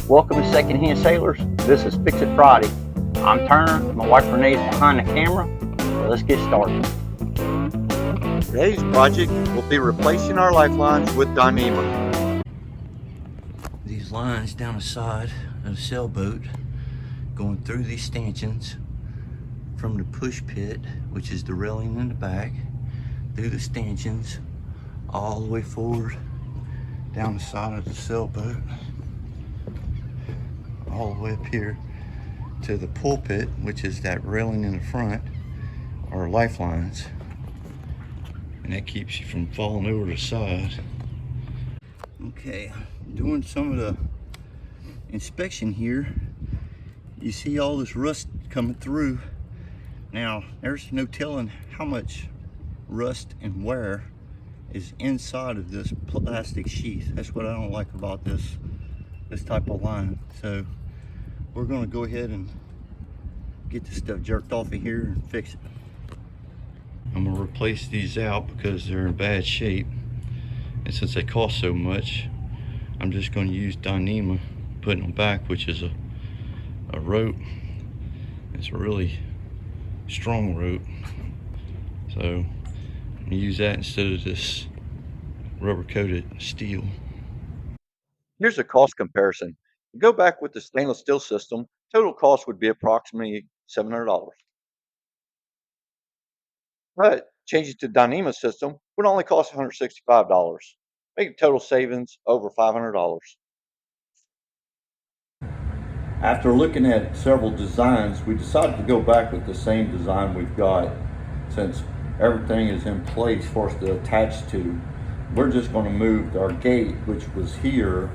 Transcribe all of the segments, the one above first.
Welcome to Secondhand Sailors. This is Fix It Friday. I'm Turner. My wife Renee's behind the camera. So let's get started. Today's project will be replacing our lifelines with Dyneema. These lines down the side of the sailboat going through these stanchions from the push pit, which is the railing in the back, through the stanchions all the way forward down the side of the sailboat, all the way up here to the pulpit, which is that railing in the front, are lifelines, and that keeps you from falling over the side. Okay, doing some of the inspection here. You see all this rust coming through. Now, there's no telling how much rust and wear is inside of this plastic sheath. That's what I don't like about this type of line. So we're going to go ahead and get this stuff jerked off of here and fix it. I'm going to replace these out because they're in bad shape, and since they cost so much, I'm just going to use Dyneema putting them back, which is a rope. It's a really strong rope, so I'm going to use that instead of this rubber coated steel. Here's a cost comparison. To go back with the stainless steel system, total cost would be approximately $700. But changing to Dyneema system would only cost $165, making total savings over $500. After looking at several designs, we decided to go back with the same design we've got. Since everything is in place for us to attach to, we're just going to move our gate, which was here,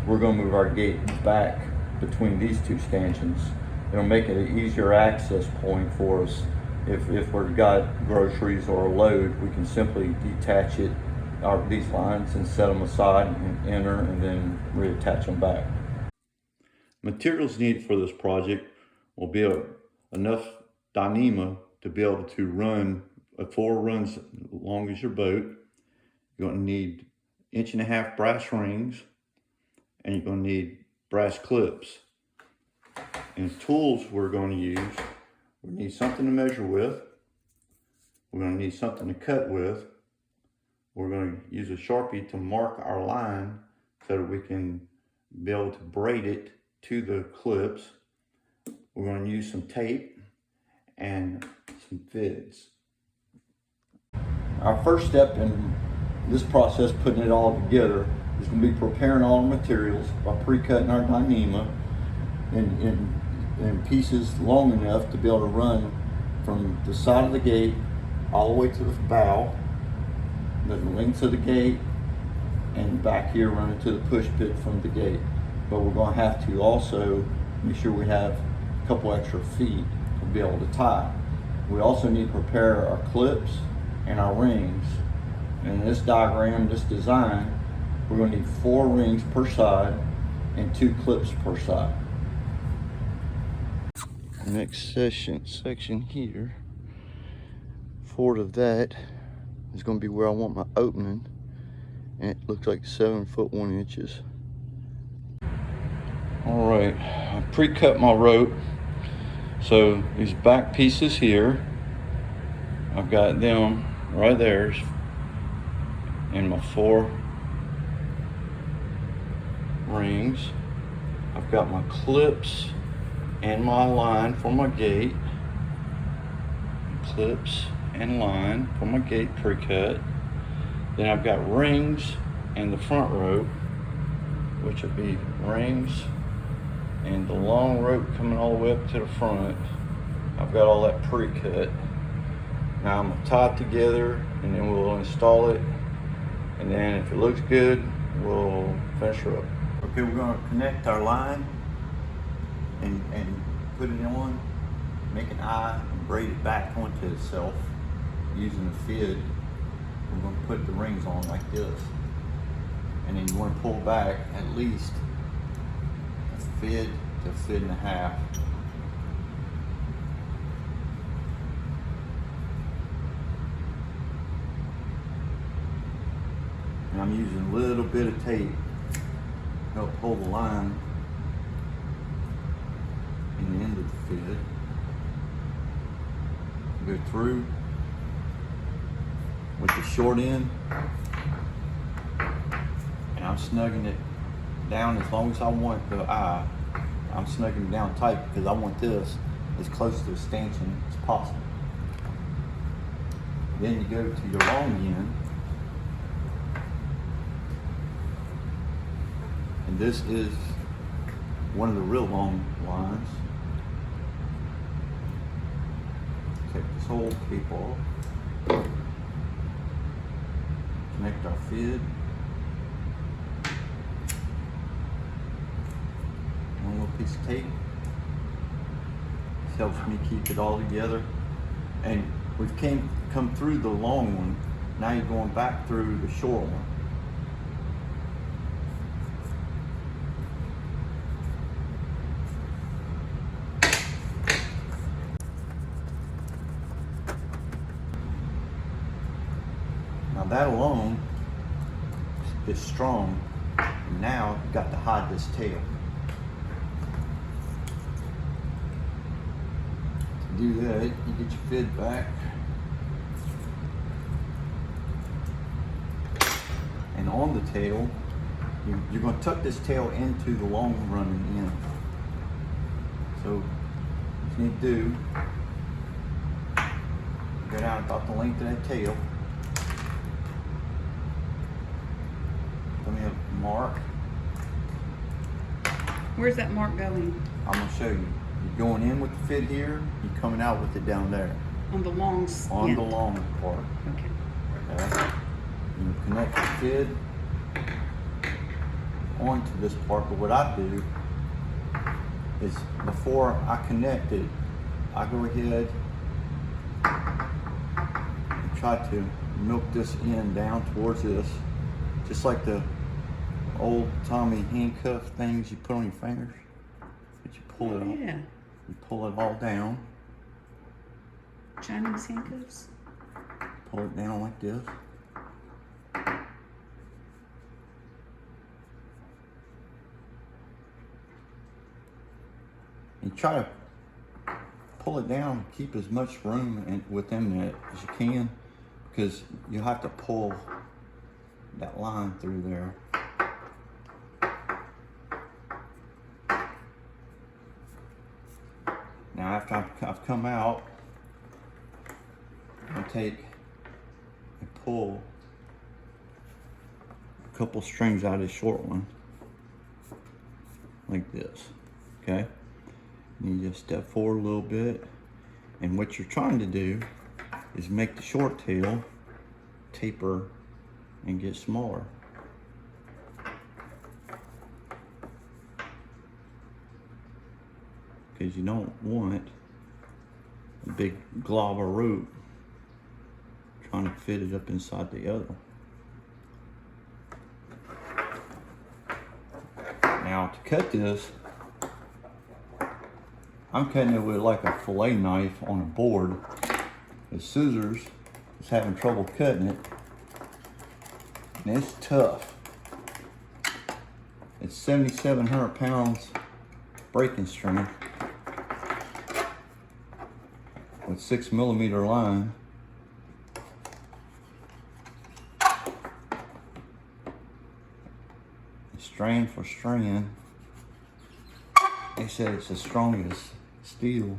we're going to move our gate back between these two stanchions. It'll make it an easier access point for us. If we've got groceries or a load, we can simply detach these lines and set them aside and enter, and then reattach them back. Materials needed for this project will be enough Dyneema to be able to run 4 runs as long as your boat. You're going to need 1.5-inch brass rings, and you're going to need brass clips. And tools we're going to use, we need something to measure with, we're going to need something to cut with, we're going to use a Sharpie to mark our line so that we can be able to braid it to the clips. We're going to use some tape and some fids. Our first step in this process, putting it all together, is going to be preparing all the materials by pre-cutting our Dyneema in pieces long enough to be able to run from the side of the gate all the way to the bow, the length of the gate, and back here running to the push pit from the gate. But we're going to have to also make sure we have a couple extra feet to be able to tie. We also need to prepare our clips and our rings. In this diagram, this design, we're going to need 4 rings per side and 2 clips per side. The next section here, forward of that, is going to be where I want my opening, and it looks like 7 foot 1 inches. All right, I pre-cut my rope. So these back pieces here, I've got them right there in my 4 rings. I've got my clips and my line for my gate. Clips and line for my gate pre-cut. Then I've got rings and the front rope, which will be rings and the long rope coming all the way up to the front. I've got all that pre-cut. Now I'm going to tie it together, and then we'll install it, and then if it looks good, we'll finish her up. Okay, we're going to connect our line and put it on, make an eye, and braid it back onto itself using a fid. We're going to put the rings on like this, and then you want to pull back at least a fid to a fid and a half. And I'm using a little bit of tape to help hold the line in the end of the fid. Go through with the short end, and I'm snugging it down as long as I want the eye. I'm snugging it down tight because I want this as close to the stanchion as possible. Then you go to your long end, and this is one of the real long lines. Take this whole tape off, connect our fid, one little piece of tape. This helps me keep it all together. And we've come through the long one, now you're going back through the short one. Now that alone is strong. And now you've got to hide this tail. To do that, you get your fid back. And on the tail, you're going to tuck this tail into the long running end. So what you need to do, go down about the length of that tail. Let me have a mark. Where's that mark going? I'm going to show you. You're going in with the fid here, you're coming out with it down there. On the long On the long part. Okay. Okay. You connect the fid onto this part, but what I do is before I connect it, I go ahead and try to milk this end down towards this, just like the old Tommy handcuff things you put on your fingers, but you pull it up. Yeah. You pull it all down, Chinese handcuffs. pull it down like this. You try to pull it down, keep as much room within that as you can, because you have to pull that line through there. Now after I've come out, I take and pull a couple strings out of this short one, like this, okay? And you just step forward a little bit, and what you're trying to do is make the short tail taper and get smaller. Because you don't want a big glob of rope trying to fit it up inside the other. Now to cut this, I'm cutting it with like a fillet knife on a board. The scissors is having trouble cutting it, and it's tough. It's 7,700 pounds breaking strength with 6mm line. Strand for strand, they said it's the strongest steel.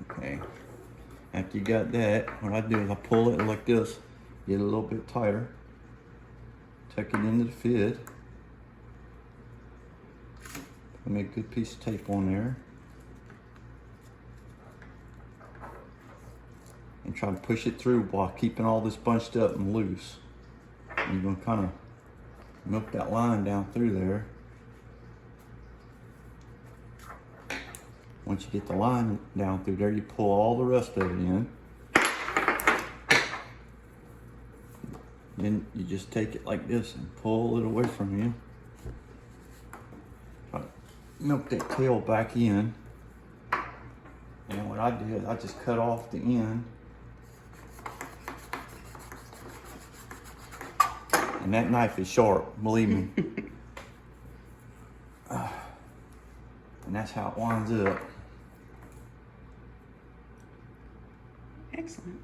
Okay, after you got that, what I do is I pull it like this, get it a little bit tighter, tuck it into the fid, put me a good piece of tape on there, and try to push it through while keeping all this bunched up and loose. And you're gonna kind of milk that line down through there. Once you get the line down through there, you pull all the rest of it in. Then you just take it like this and pull it away from you. Try to milk that tail back in. And what I did, I just cut off the end. And that knife is sharp, believe me. And that's how it winds up. Excellent.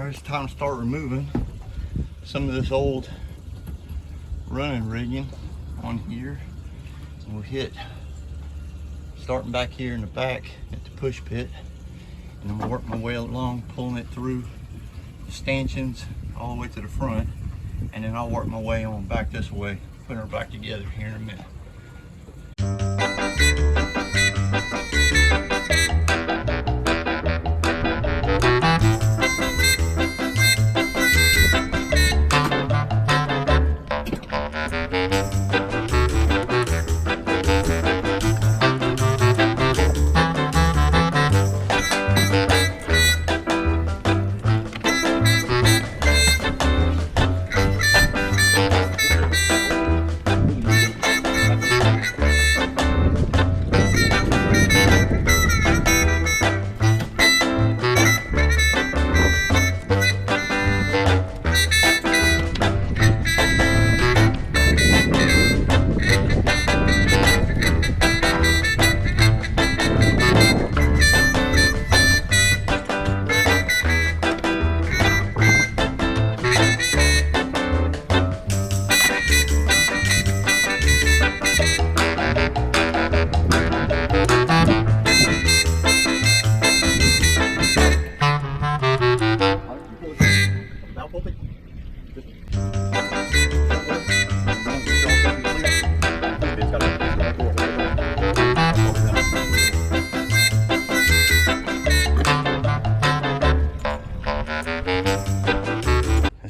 It's time to start removing some of this old running rigging on here. And we'll hit starting back here in the back at the push pit, and I'm gonna work my way along, pulling it through the stanchions all the way to the front, and then I'll work my way on back this way, putting her back together here in a minute.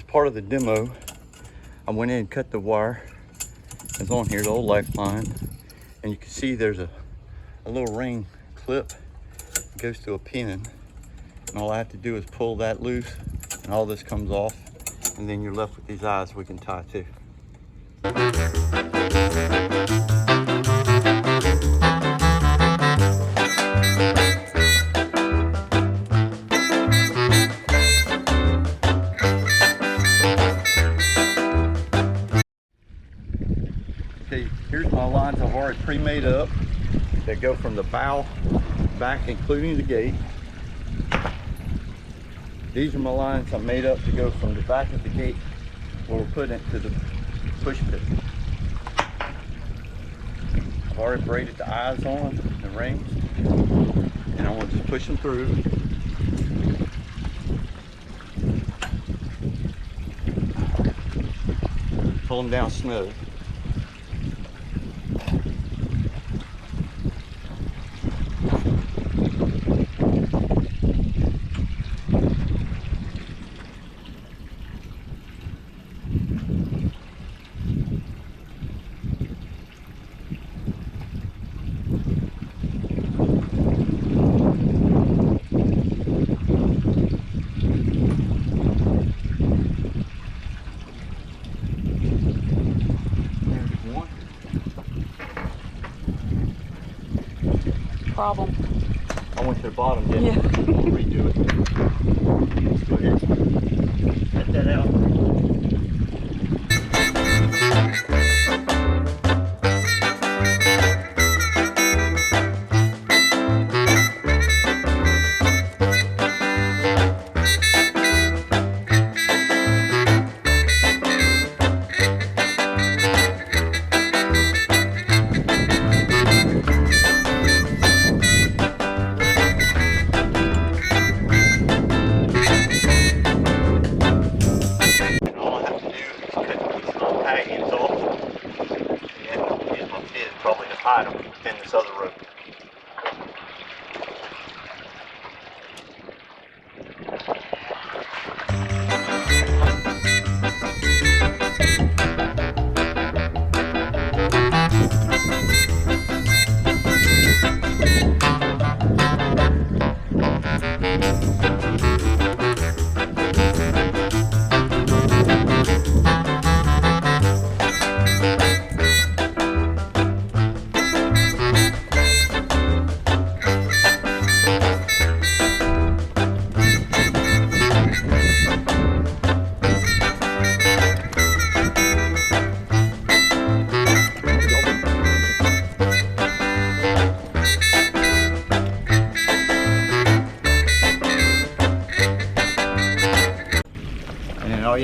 Part of the demo, I went in and cut the wire. It's on here, the old lifeline, and you can see there's a little ring clip that goes to a pin, and all I have to do is pull that loose and all this comes off, and then you're left with these eyes we can tie to. Okay, here's my lines I've already pre-made up that go from the bow back, including the gate. These are my lines I made up to go from the back of the gate where we're putting it to the push pit. I've already braided the eyes on the rings, and I'm going to just push them through. Pull them down snug. Problem. I went to the bottom, didn't Yeah. I? I'll redo it. Let's go ahead. Cut that out. All I have to do is cut these little packings off.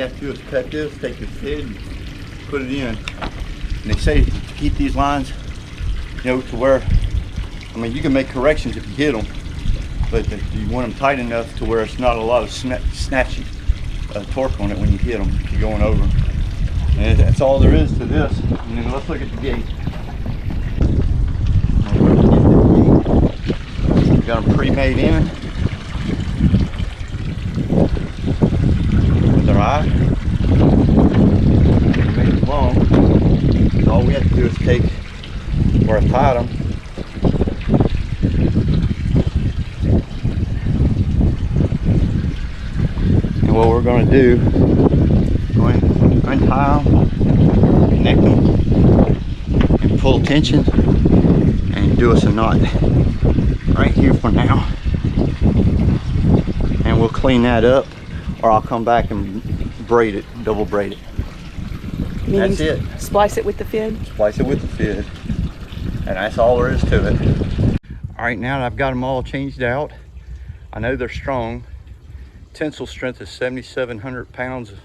you have to do is cut this, take your thread, and put it in. And they say to keep these lines, you know, to where, I mean, you can make corrections if you hit them, but you want them tight enough to where it's not a lot of snatching torque on it when you hit them if you're going over. And that's all there is to this. And then let's look at the gate. We got them pre-made in. With our eye. Made it long. So all we have to do is take where I tied them. And what we're going to do, go ahead and untie them, connect them, and pull tension, and do us a knot right here for now. And we'll clean that up, or I'll come back and braid it, double braid it. Meaning That's it. Splice it with the fid. Splice it with the fid, and that's all there is to it. All right, now that I've got them all changed out, I know they're strong. Tensile strength is 7,700 pounds of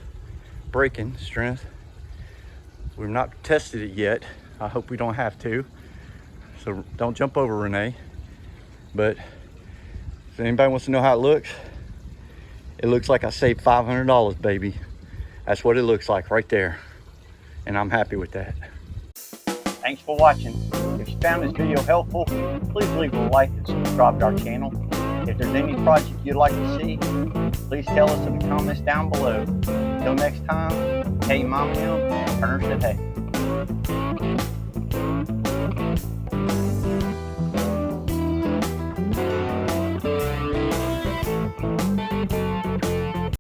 breaking strength. We've not tested it yet. I hope we don't have to. So don't jump over, Renee. But if anybody wants to know how it looks like I saved $500, baby. That's what it looks like right there. And I'm happy with that. Thanks for watching. If you found this video helpful, please leave a like and subscribe to our channel. If there's any project you'd like to see, please tell us in the comments down below. Until next time, hey Mama, Turners to Hay.